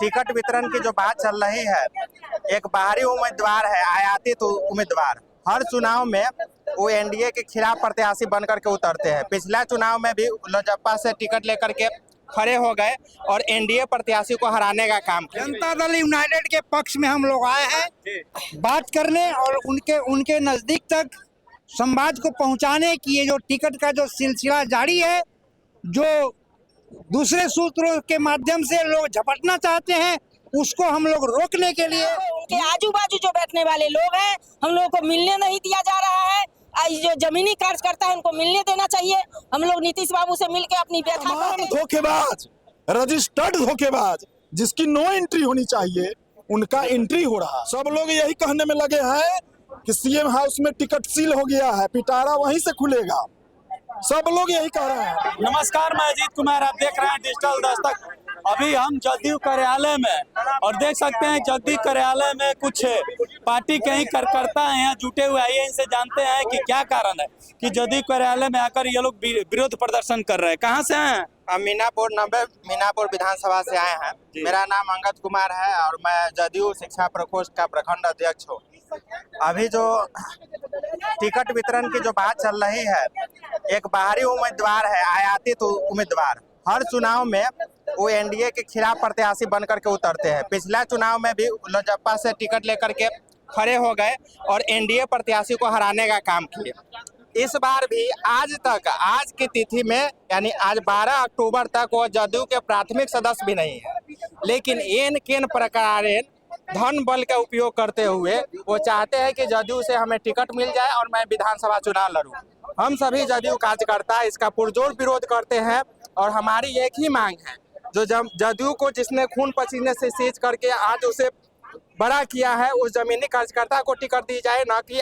Ticket वितरण की जो बात चल रही है, एक बाहरी उम्मीदवार है, आयातित उम्मीदवार। हर चुनाव में वो एनडीए के खिलाफ प्रत्याशी बनकर के उतरते हैं। पिछला चुनाव में भी लोजपा से टिकट लेकर के खड़े हो गए और एनडीए प्रत्याशी को हराने का काम किया। जनता दल यूनाइटेड के पक्ष में हम लोग आए हैं बात करने और उनके नजदीक तक समाज को पहुंचाने की। ये जो टिकट का जो सिलसिला जारी है, जो दूसरे सूत्रों के माध्यम से लोग झपटना चाहते हैं, उसको हम लोग रोकने के लिए उनके आजू बाजू जो बैठने वाले लोग हैं, हम लोगों को मिलने नहीं दिया जा रहा है। जो जमीनी कार्यकर्ता है उनको मिलने देना चाहिए। हम लोग नीतीश बाबू से मिलकर अपनी व्यथा धोखेबाज, रजिस्टर्ड धोखेबाज, जिसकी नो एंट्री होनी चाहिए उनका एंट्री हो रहा। सब लोग यही कहने में लगे हैं कि सीएम हाउस में टिकट सील हो गया है, पिटारा वहीं से खुलेगा। सब लोग यही कह रहे हैं। नमस्कार, मैं अजीत कुमार, आप देख रहे हैं डिजिटल दस्तक। अभी हम जदयू कार्यालय में और देख सकते हैं जदयू कार्यालय में कुछ पार्टी के ही कार्यकर्ता यहाँ जुटे हुए आइए इनसे जानते हैं कि क्या कारण है कि जदयू कार्यालय में आकर ये लोग विरोध प्रदर्शन कर रहे हैं। कहाँ से हैं? हम मीनापुर विधानसभा से आए हैं। मेरा नाम अंगद कुमार है और मैं जदयू शिक्षा प्रकोष्ठ का प्रखंड अध्यक्ष हूँ। अभी जो टिकट वितरण की जो बात चल रही है, एक बाहरी उम्मीदवार है, आयातित उम्मीदवार। हर चुनाव में वो एनडीए के खिलाफ प्रत्याशी बनकर के उतरते हैं। पिछला चुनाव में भी लोजपा से टिकट लेकर के खड़े हो गए और एनडीए प्रत्याशी को हराने का काम किए। इस बार भी आज की तिथि में यानी आज 12 अक्टूबर तक वो जदयू के प्राथमिक सदस्य भी नहीं है, लेकिन एन केन प्रकार धन बल का उपयोग करते हुए वो चाहते हैं कि जदयू से हमें टिकट मिल जाए और मैं विधानसभा चुनाव लड़ूं। हम सभी जदयू कार्यकर्ता इसका पुरजोर विरोध करते हैं और हमारी एक ही मांग है, जो जदयू को जिसने खून पसीने से सींच करके आज उसे बड़ा किया है, उस जमीनी कार्यकर्ता को टिकट दी जाए, न कि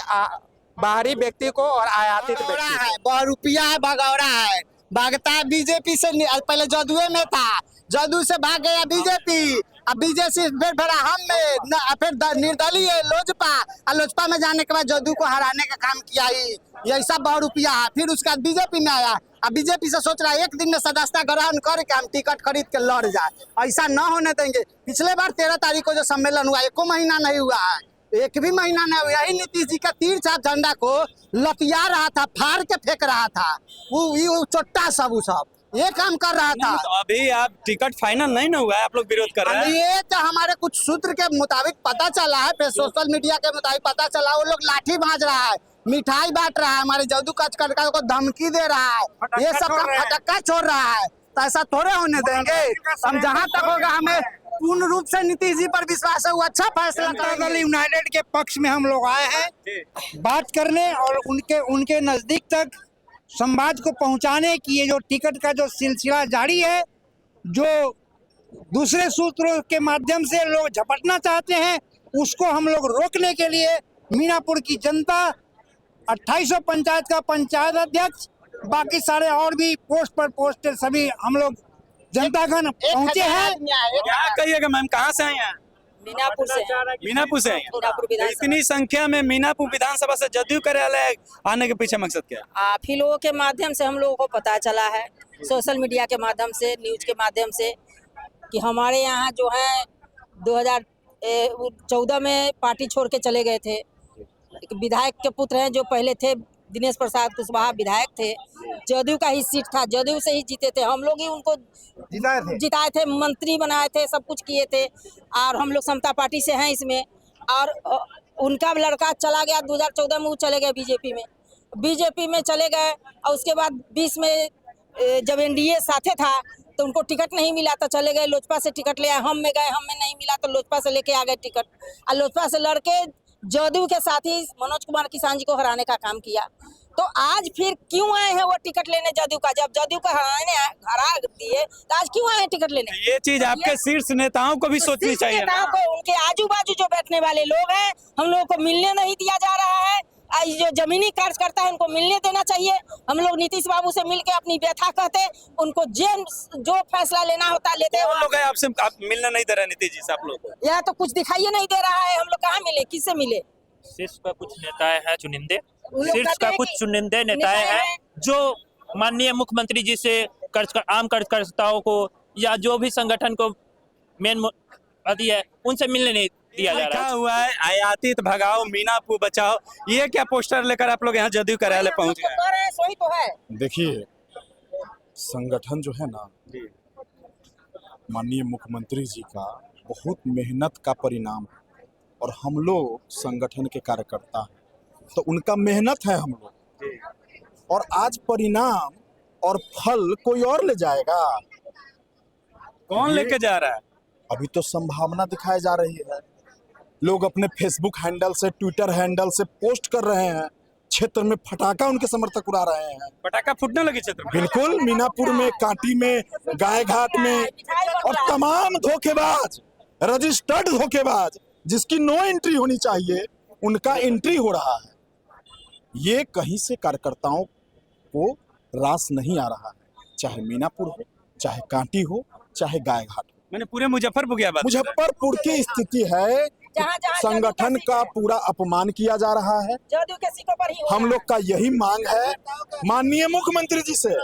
बाहरी व्यक्ति को और आयातित व्यक्ति है। बहुरुपिया है, भगौड़ा है, भागता है बीजेपी से। पहले जदयू में था, जदयू से भाग गया बीजेपी। अब बीजेपी फिर भरा हम में, फिर निर्दलीय लोजपा, और लोजपा में जाने के बाद जदयू को हराने का काम किया ही। ये सब बहुरुपिया है। फिर उसके बाद बीजेपी में आया, अब बीजेपी से सोच रहा है एक दिन में सदस्यता ग्रहण करके हम टिकट खरीद के लड़ जाए। ऐसा न होने देंगे। पिछले बार 13 तारीख को जो सम्मेलन हुआ, 1 महीना नहीं हुआ है, एक भी महीना नहीं हुआ। यही नीतीश जी का तीर छाप झंडा को लतिया रहा था, फाड़ के फेंक रहा था। वो चोट्टा सब ये काम कर रहा था। तो अभी आप टिकट फाइनल नहीं ना हुआ है, आप लोग विरोध कर रहे हैं। ये तो हमारे कुछ सूत्र के मुताबिक पता चला है, फिर सोशल मीडिया के मुताबिक पता चला, वो लोग लाठी भांज रहा है, मिठाई बांट रहा है, हमारे जदयू कार्यकर्ता को धमकी दे रहा है, ये सब का फटक्का छोड़ रहा है। तो ऐसा थोड़े होने देंगे हम। जहाँ तक होगा हमें पूर्ण रूप से नीतीश जी पर विश्वास है, वो अच्छा फैसला करेंगे। दल यूनाइटेड के पक्ष में हम लोग आए हैं बात करने और उनके नजदीक तक समाज को पहुंचाने की। ये जो टिकट का जो सिलसिला जारी है, जो दूसरे सूत्रों के माध्यम से लोग झपटना चाहते हैं, उसको हम लोग रोकने के लिए मीनापुर की जनता, 2800 पंचायत का पंचायत अध्यक्ष, बाकी सारे और भी पोस्ट पर पोस्टर सभी हम लोग जनतागण पहुंचे हैं। क्या कहिएगा मैम, कहाँ से आए हैं? मीनापुर से आए हैं। मीनापुर विधानसभा। इतनी संख्या में मीनापुर विधानसभा से जदयू कार्यालय आने के पीछे मकसद क्या है? आप ही लोगों के माध्यम से हम लोगों को पता चला है, सोशल मीडिया के माध्यम से, न्यूज के माध्यम से, कि हमारे यहाँ जो है 2014 में पार्टी छोड़ के चले गए थे। एक विधायक के पुत्र हैं जो पहले थे, दिनेश प्रसाद कुशवाहा विधायक थे, जदयू का ही सीट था, जदयू से ही जीते थे, हम लोग ही उनको जिताए थे, मंत्री बनाए थे, सब कुछ किए थे। और हम लोग समता पार्टी से हैं इसमें। और उनका लड़का चला गया 2014 में, वो चले गए बीजेपी में चले गए। और उसके बाद 20 में जब एनडीए साथे था तो उनको टिकट नहीं मिला तो चले गए लोजपा से टिकट ले आए। हम में गए, हम में नहीं मिला तो लोजपा से लेके आ गए टिकट, और लोजपा से लड़के जदयू के साथी मनोज कुमार किसान जी को हराने का काम किया। तो आज फिर क्यों आए हैं वो टिकट लेने जदयू का? जब जदयू का हरा दिए तो आज क्यों आए टिकट लेने? ये चीज आपके शीर्ष नेताओं को भी सोचनी चाहिए। नेताओं को, उनके आजू बाजू जो बैठने वाले लोग हैं, हम लोगों को मिलने नहीं दिया जा रहा है। जो जमीनी कार्यकर्ता है उनको मिलने देना चाहिए। हम लोग नीतीश बाबू से मिलकर अपनी व्यथा कहते, उनको जो फैसला लेना होता लेते हैं। लोग हैं आपसे, आप मिलने नहीं दे रहे नीतीश जी से आप लोग? यह तो कुछ दिखाई नहीं दे रहा है। हम लोग कहाँ मिले, किससे मिले? शीर्ष का कुछ नेताएं हैं चुनिंदे, शीर्ष का कुछ चुनिंदे नेताएं हैं जो माननीय मुख्यमंत्री जी से आम कार्यकर्ताओं को या जो भी संगठन को मेन आदि है उनसे मिलने नहीं दिया जा लिखा रहा है। हुआ है आयातित भगाओ मीनापुर बचाओ, ये क्या पोस्टर लेकर आप लोग यहाँ जदयू कार्यालय पहुंच गए? कह रहे हैं सोई तो है। देखिए, संगठन जो है ना, माननीय मुख्यमंत्री जी का बहुत मेहनत का परिणाम है और हम लोग संगठन के कार्यकर्ता हैं, तो उनका मेहनत है हम लोग, और आज परिणाम और फल कोई और ले जाएगा। कौन लेके जा रहा है? अभी तो संभावना दिखाई जा रही है, लोग अपने फेसबुक हैंडल से, ट्विटर हैंडल से पोस्ट कर रहे हैं, क्षेत्र में फटाका उनके समर्थक उड़ा रहे हैं। पटाखा फूटने लगे क्षेत्र में? बिल्कुल, मीनापुर में, कांटी में, गायघाट में, और तमाम धोखेबाज, रजिस्टर्ड धोखेबाज जिसकी नो एंट्री होनी चाहिए, उनका एंट्री हो रहा है। ये कहीं से कार्यकर्ताओं को रास नहीं आ रहा है, चाहे मीनापुर हो, चाहे कांटी हो, चाहे गायघाट हो। मैंने पूरे मुजफ्फरपुर की बात। मुजफ्फरपुर की स्थिति है, संगठन का पूरा अपमान किया जा रहा है। जदयू के सीटों पर ही हम लोग का यही मांग है माननीय मुख्यमंत्री जी से,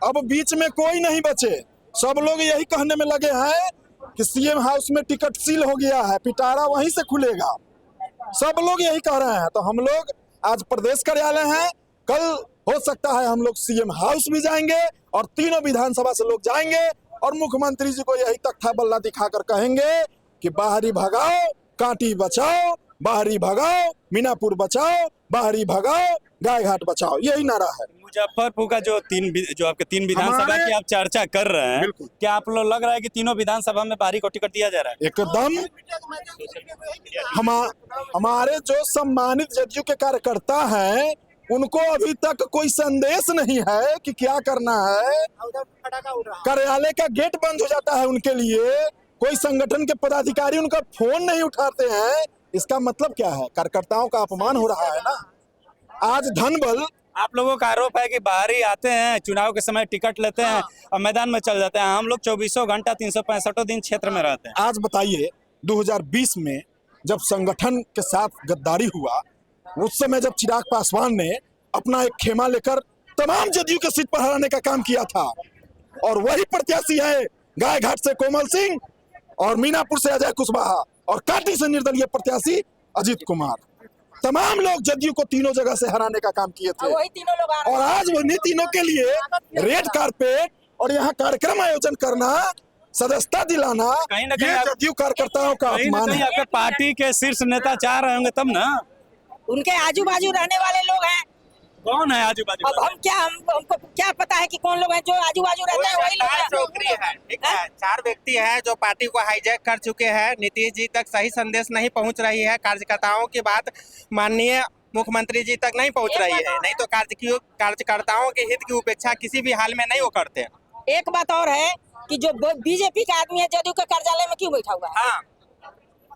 अब बीच में कोई नहीं बचे। सब लोग यही कहने में लगे हैं कि सीएम हाउस में टिकट सील हो गया है, पिटारा वहीं से खुलेगा, सब लोग यही कह रहे हैं। तो हम लोग आज प्रदेश कार्यालय हैं, कल हो सकता है हम लोग सीएम हाउस भी जाएंगे और तीनों विधानसभा से लोग जाएंगे और मुख्यमंत्री जी को यही तख्ता बल्ला दिखाकर कहेंगे कि बाहरी भगाओ, कांटी बचाओ, बाहरी भगाओ, मीनापुर बचाओ, बाहरी भगाओ, गायघाट बचाओ, यही नारा है। मुजफ्फरपुर का जो आपके तीन विधानसभा की आप चर्चा कर रहे हैं, क्या आप लोग लग रहा है कि तीनों विधानसभा में बाहरी को टिकट दिया जा रहा है? एकदम। हमारे जो सम्मानित जदयू के कार्यकर्ता हैं, उनको अभी तक कोई संदेश नहीं है कि क्या करना है। कार्यालय का गेट बंद हो जाता है उनके लिए, कोई संगठन के पदाधिकारी उनका फोन नहीं उठाते हैं। इसका मतलब क्या है? कार्यकर्ताओं का अपमान हो रहा है ना। आज धन बल, आप लोगों का आरोप है कि बाहरी आते हैं, चुनाव के समय टिकट लेते हैं और मैदान में चल जाते हैं। हम लोग 24 घंटा 365 दिन क्षेत्र में रहते हैं। आज बताइए 2020 में जब संगठन के साथ गद्दारी हुआ, उस समय जब चिराग पासवान ने अपना एक खेमा लेकर तमाम जदयू के सीट पर हराने का काम किया था, और वही प्रत्याशी है गायघाट से कोमल सिंह और मीनापुर से अजय कुशवाहा और कांटी से निर्दलीय प्रत्याशी अजीत कुमार। तमाम लोग जदयू को तीनों जगह से हराने का काम किए थे, वही तीनों लोग और आज उन्हीं तीनों के लिए रेड कारपेट और यहाँ कार्यक्रम आयोजन करना, सदस्यता दिलाना, कहीं ना कहीं ये जदयू कार्यकर्ताओं का अपमान है। आपके पार्टी के शीर्ष नेता चाह रहे होंगे तब ना। उनके आजू बाजू रहने वाले लोग हैं। कौन है आजू बाजू? अब हमको क्या पता है कि कौन लोग हैं जो आजू बाजू रहते हैं, वही लोग हैं। चौकरी है, ठीक है, 4 व्यक्ति हैं जो पार्टी को हाईजैक कर चुके हैं। नीतीश जी तक सही संदेश नहीं पहुंच रही है, कार्यकर्ताओं की बात माननीय मुख्यमंत्री जी तक नहीं पहुंच रही है। नहीं तो कार्यकर्ताओं के हित की उपेक्षा किसी भी हाल में नहीं वो करते। एक बात और है कि जो बीजेपी का आदमी है जदयू के कार्यालय में क्यों बैठा हुआ है? हाँ,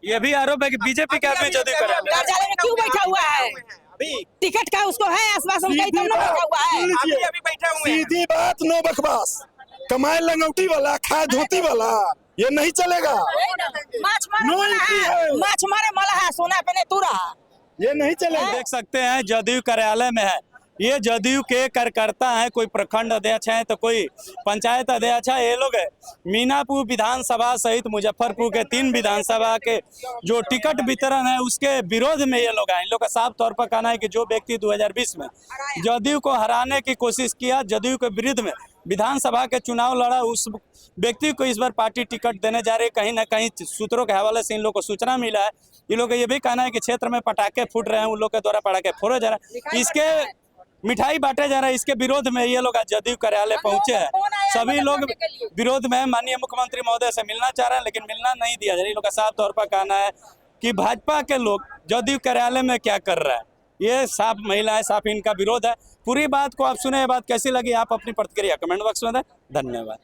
ये भी आरोप है कि बीजेपी के आदमी जदयू कार्यालय में क्यों बैठा हुआ है? अभी टिकट का उसको है आश्वासन, कहीं तो ना बैठा हुआ है। अभी बैठे हुए हैं। सीधी बात, नो बकवास। कमाए लंगौटी वाला, खाए धोती वाला, ये नहीं चलेगा। माछ मारे नो मला एंट्री है, है। माछ मारे मला है, सोना पे ने तू रहा। ये नहीं चलेगा। देख सकते हैं जदयू कार्यालय में है, ये जदयू के कार्यकर्ता हैं, कोई प्रखंड अध्यक्ष हैं तो कोई पंचायत अध्यक्ष है। ये लोग है मीनापुर विधानसभा सहित मुजफ्फरपुर के 3 विधानसभा के जो टिकट वितरण है उसके विरोध में ये लोग आए। इन लोग का साफ तौर पर कहना है कि जो व्यक्ति 2020 में जदयू को हराने की कोशिश किया, जदयू के विरुद्ध में विधानसभा के चुनाव लड़ा, उस व्यक्ति को इस बार पार्टी टिकट देने जा रही है। कहीं ना कहीं सूत्रों के हवाले से इन लोग को सूचना मिला है। ये लोग का ये भी कहना है कि क्षेत्र में पटाखे फूट रहे हैं, उन लोग के द्वारा पटाखे फोड़े जा रहे हैं, इसके मिठाई बांटे जा रहे हैं, इसके विरोध में ये लोग आज जदयू कार्यालय पहुंचे हैं। सभी लोग विरोध में माननीय मुख्यमंत्री महोदय से मिलना चाह रहे हैं, लेकिन मिलना नहीं दिया जा रहा है। ये लोग का साफ तौर पर कहना है कि भाजपा के लोग जदयू कार्यालय में क्या कर रहा है, ये साफ महिला है, साफ इनका विरोध है। पूरी बात को आप सुने, ये बात कैसी लगी, आप अपनी प्रतिक्रिया कमेंट बॉक्स में दें। धन्यवाद।